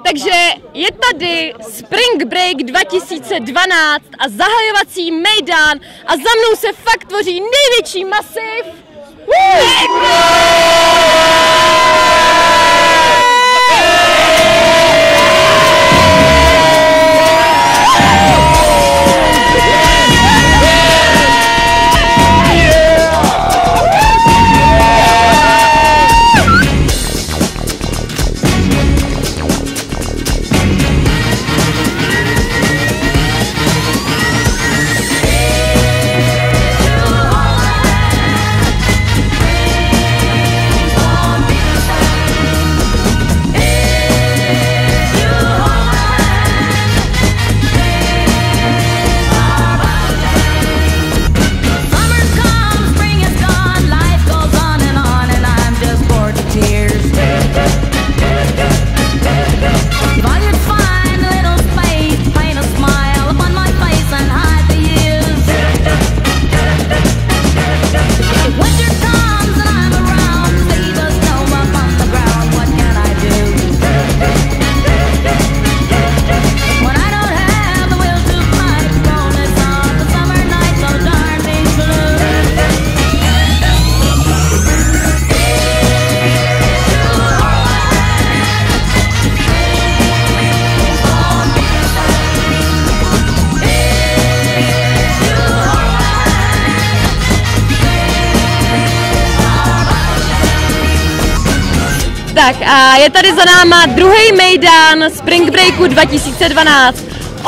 Takže je tady Spring Break 2012 a zahajovací mejdán a za mnou se fakt tvoří největší masiv. Tak a je tady za náma druhý mejdán Spring Breaku 2012.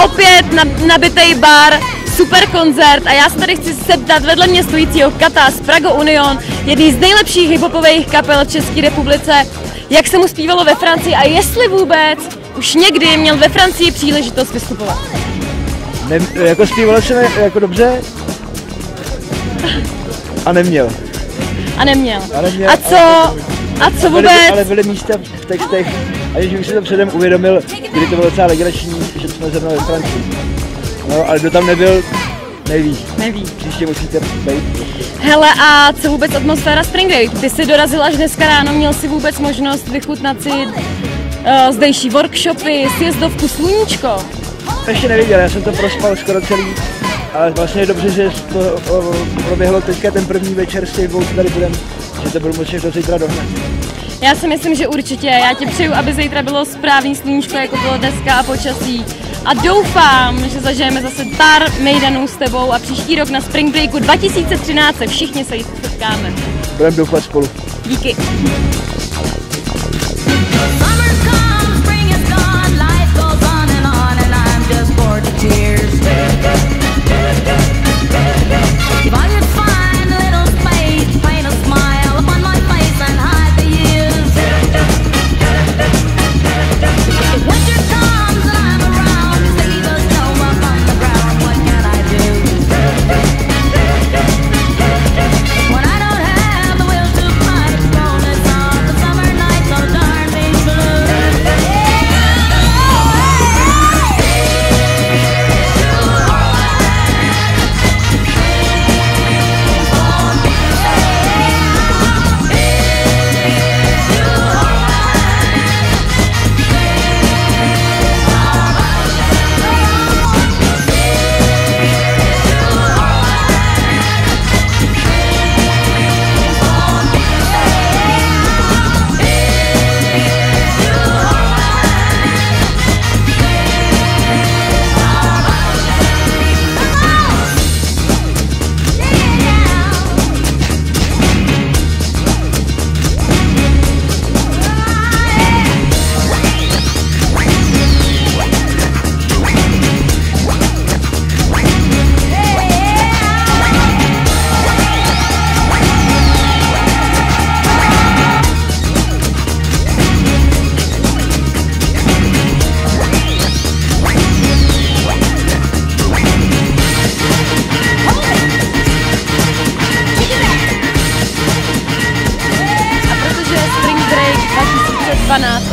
Opět nabitej bar, super koncert a já se tady chci zeptat vedle mě stojícího Kata z Prago Union, jedný z nejlepších hiphopových kapel v České republice, jak se mu zpívalo ve Francii a jestli vůbec už někdy měl ve Francii příležitost vystupovat. Jako zpívalo se jako dobře a neměl. A co vůbec? Ale byly místa v textech, aniž bych si to předem uvědomil, kdy to bylo docela legrační, že jsme zrovna ve Francii. No, ale kdo tam nebyl, neví. Příště musíte být. Hele, a co vůbec atmosféra Spring Break? Ty jsi dorazil až dneska ráno, měl jsi vůbec možnost vychutnat si zdejší workshopy, sjezdovku Sluníčko? Ještě neviděl, já jsem to prospal skoro celý. Ale vlastně je dobře, že to proběhlo teďka ten první večer s těch dvou, co tady budeme, že to budu moci do zítra dohnat. Já si myslím, že určitě. Já ti přeju, aby zítra bylo správný sluníčko, jako bylo dneska a počasí. A doufám, že zažijeme zase pár mejdanů s tebou a příští rok na Spring Breaku 2013 se všichni setkáme. Budeme doufat spolu. Díky.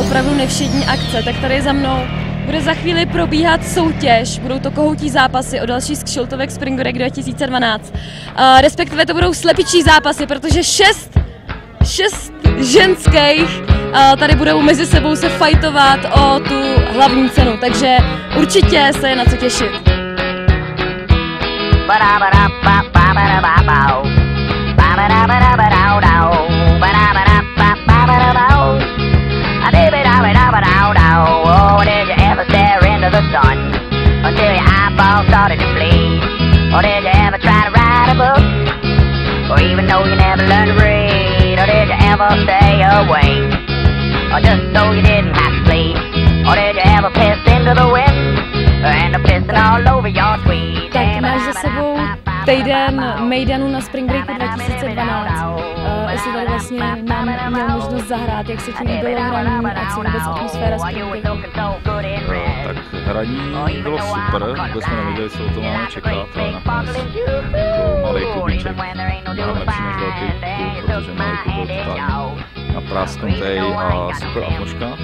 opravdu nevšední akce, tak tady za mnou bude za chvíli probíhat soutěž, budou to kohoutí zápasy o další z kšiltovek Spring Break 2012. Respektive to budou slepičí zápasy, protože 6 ženských tady budou mezi sebou se fajtovat o tu hlavní cenu, takže určitě se je na co těšit. Or did you ever try to write a book? Or even though you never learned to read? Or did you ever stay awake? Or just so you didn't have to sleep? Or did you ever piss into the wind? Or end up pissing all over your tweed? Tak máš za sebou týden Mejdanu na Spring Breaku 2012. Jestli tady vlastně nám měl možnost zahrát, jak se ti líbilo hraní a co vůbec atmosféra Spring Breaku? Tak hraní bylo super, vůbec jsme nevěděli, co o to máme čekat, ale nakonec jako malý kubíček mnohem lepší než velký klub, protože malý klub byl totálně naprásknutý a super atmosféra.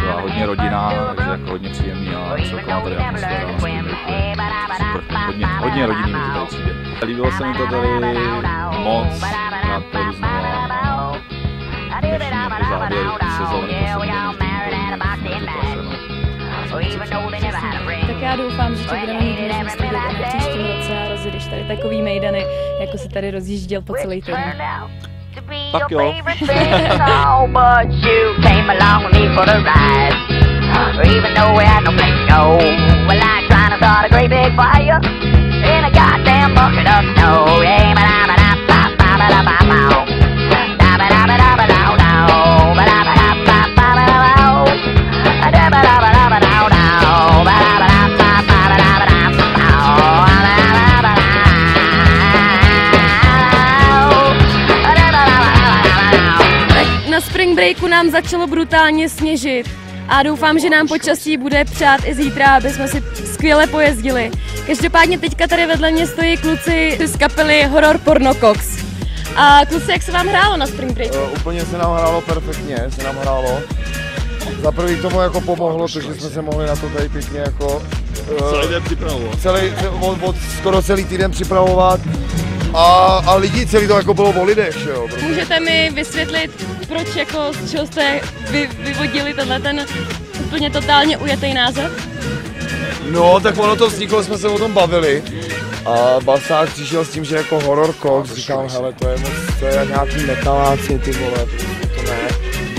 Byla hodně rodinná, takže jako hodně příjemný a celková tady atmosféra na Spring Breaku je super, hodně rodinný mi to tady přijde. Líbilo se mi to tady moc, rád pojedu znova a dnešní jako závěr sezóny Tak já doufám, že tě budeme mít možnost vidět i v příštím roce a rozjedeš tady takový mejdany, jako se tady rozjížděl po celý týden. Tak jo. Na Spring Breaku nám začalo brutálně sněžit a doufám, že nám počasí bude přát i zítra, aby jsme si skvěle pojezdili. Každopádně teďka tady vedle mě stojí kluci z kapely Horror Porno Cox. A kluci, jak se vám hrálo na Spring Breaku? Úplně se nám hrálo perfektně, Za prvý tomu jako pomohlo, protože jsme se mohli na to tady pěkně jako Celý den připravovat. Skoro celý týden připravovat. A lidi, celý to jako bylo o lidech, že jo? Můžete mi vysvětlit, proč jako, z čeho jste vyvodili ten úplně totálně ujetý název? No, tak ono to vzniklo, jsme se o tom bavili. A Basák přišel s tím, že jako Horror Cox, říkám, hele, to je jak nějaký metaláci, ty vole, to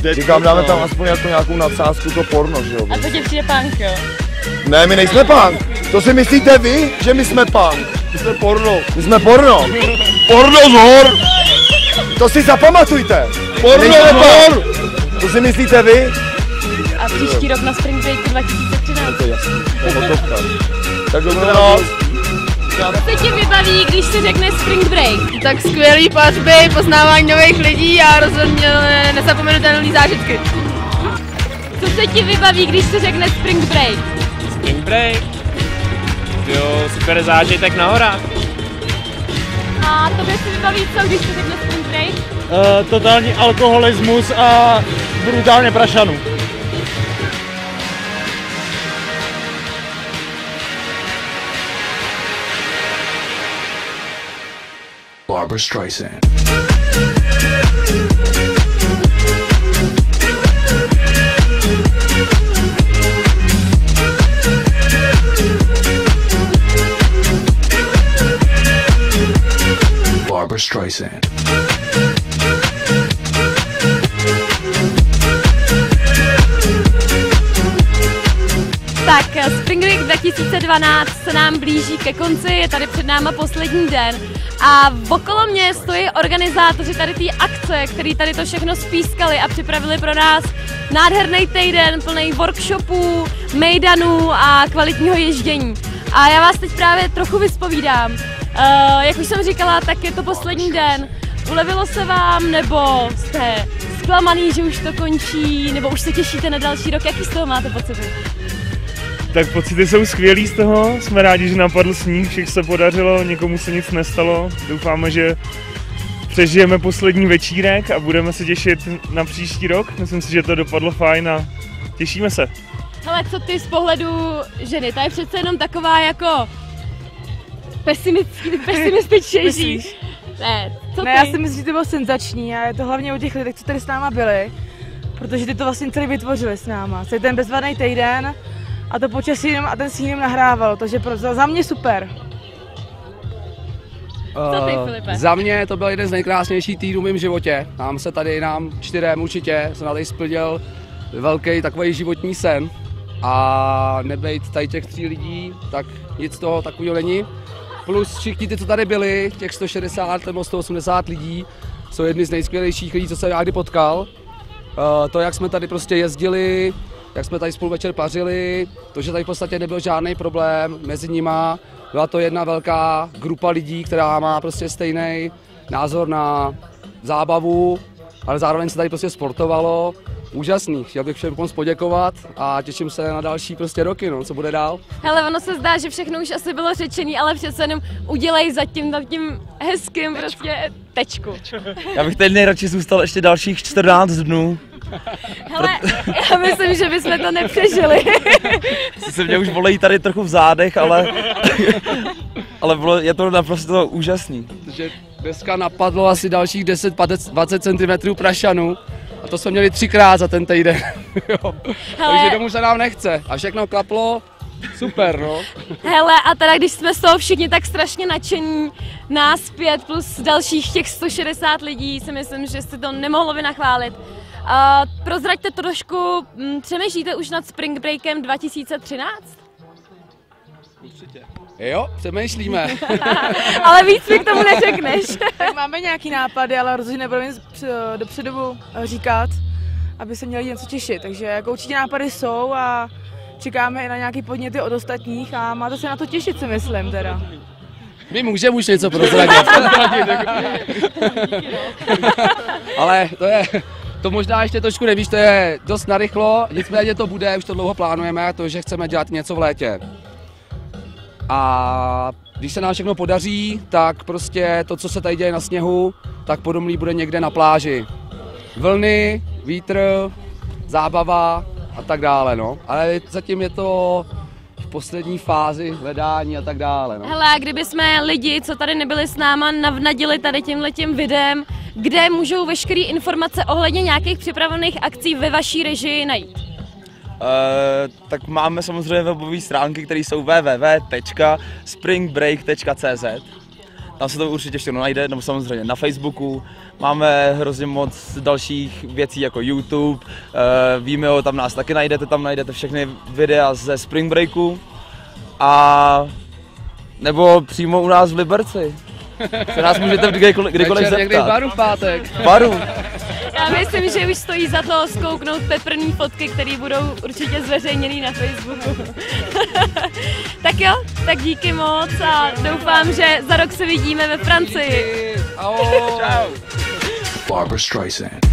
ne. Říkám, dáme tam aspoň jako nějakou nadsázku, to porno, že jo? A to tě přijde punk, jo? Ne, my nejsme punk. To si myslíte vy, že my jsme punk? My jsme porno. My jsme porno. Porno z hor. To si zapamatujte. Porno z hor. To si myslíte vy? A příští rok na Spring Breaku 2013. To je jasný, to je hotovka. Tak dobrou noc. Co se ti vybaví, když si řekne Spring Break? Tak skvělý pařby, poznávání nových lidí a rozhodně nezapomenutelné zážitky. Co se ti vybaví, když si řekne Spring Break? Spring Break? Jo, super zážitek na horách. A tobě si vybaví co, když si řekne Spring Break? Totální alkoholismus a brutálně prašanu. Barbra Streisand. Barbra Streisand. Tak Spring Break 2012 se nám blíží ke konci, je tady před náma poslední den a okolo mě stojí organizátoři tady té akce, který tady to všechno spískali a připravili pro nás nádherný týden plný workshopů, mejdanů a kvalitního ježdění. A já vás teď právě trochu vyspovídám. Jak už jsem říkala, tak je to poslední den. Ulevilo se vám, nebo jste zklamaný, že už to končí, nebo už se těšíte na další rok? Jaký z toho máte pocity? Tak pocity jsou skvělý z toho, jsme rádi, že napadl sníh, všech se podařilo, někomu se nic nestalo. Doufáme, že přežijeme poslední večírek a budeme se těšit na příští rok. Myslím si, že to dopadlo fajn a těšíme se. Hele, co ty z pohledu ženy? Ta je přece jenom taková jako pesimističtější. Ne, Co ne, já si myslím, že to bylo senzační a je to hlavně u těch lidí, co tady s náma byli, protože ty to vlastně celý vytvořili s náma. Celý ten bezvadný týden a to počasí jenom a ten sníh nahrával, takže za mě super. Co ty, Filipe? Za mě to byl jeden z nejkrásnějších týdnů v mém životě. Nám 4 určitě, jsem na tady splnil velký takový životní sen. A nebejt tady těch 3 lidí, tak nic z toho takového není. Plus všichni ty, co tady byli, těch 160 nebo 180 lidí, jsou jedni z nejskvělejších lidí, co jsem já kdy potkal. To, jak jsme tady prostě jezdili, jak jsme tady spolu večer pařili, to, že tady v podstatě nebyl žádný problém mezi nima. Byla to jedna velká grupa lidí, která má prostě stejný názor na zábavu, ale zároveň se tady prostě sportovalo. Úžasný, chtěl bych všem moc poděkovat a těším se na další prostě roky, no, co bude dál. Hele, ono se zdá, že všechno už asi bylo řečený, ale přece jenom udělej za tím hezkým prostě tečku. Já bych tady nejradši zůstal ještě dalších 14 dnů. Hele, já myslím, že bychom to nepřežili. Se mě už bolejí tady trochu v zádech, ale je to naprosto úžasný. Takže dneska napadlo asi dalších 10-20 cm prašanů. A to jsme měli 3krát za ten týden. Takže domů se nám nechce. A všechno klaplo, super, no. Hele, a teda když jsme z toho všichni tak strašně nadšení, nás 5 plus dalších těch 160 lidí, si myslím, že si to nemohlo vynachválit. Prozraďte to trošku, přemýšlíte už nad Spring Breakem 2013? Určitě. Jo, přemýšlíme. Ale víc mi k tomu neřekneš. Tak máme nějaký nápady, ale rozhodně nebudeme nic dopředu říkat, aby se měli něco těšit. Takže jako určitě nápady jsou a čekáme i na nějaké podněty od ostatních a máte se na to těšit, si myslím teda. My můžeme už něco prozradit. Ale to možná ještě trošku nevíš, to je dost narychlo, nicméně to bude, už to dlouho plánujeme, to, že chceme dělat něco v létě. A když se nám všechno podaří, tak prostě to, co se tady děje na sněhu, tak podobný bude někde na pláži. Vlny, vítr, zábava a tak dále, no. Ale zatím je to v poslední fázi hledání a tak dále, no. Hele, a kdyby jsme lidi, co tady nebyli s náma, navnadili tady tímhletím videem, kde můžou veškeré informace ohledně nějakých připravených akcí ve vaší režii najít? Tak máme samozřejmě webové stránky, které jsou www.springbreak.cz. Tam se to určitě všechno najde, nebo samozřejmě na Facebooku. Máme hrozně moc dalších věcí jako YouTube, Vimeo, tam nás taky najdete, tam najdete všechny videa ze Spring Breaku. A nebo přímo u nás v Liberci. Se nás můžete kdykoliv zeptat. Někdy v baru v pátek. Baru. Já myslím, že už stojí za to zkouknout peprný fotky, které budou určitě zveřejněný na Facebooku. Tak jo, tak díky moc a doufám, že za rok se vidíme ve Francii. Ahoj. Barbra Streisand.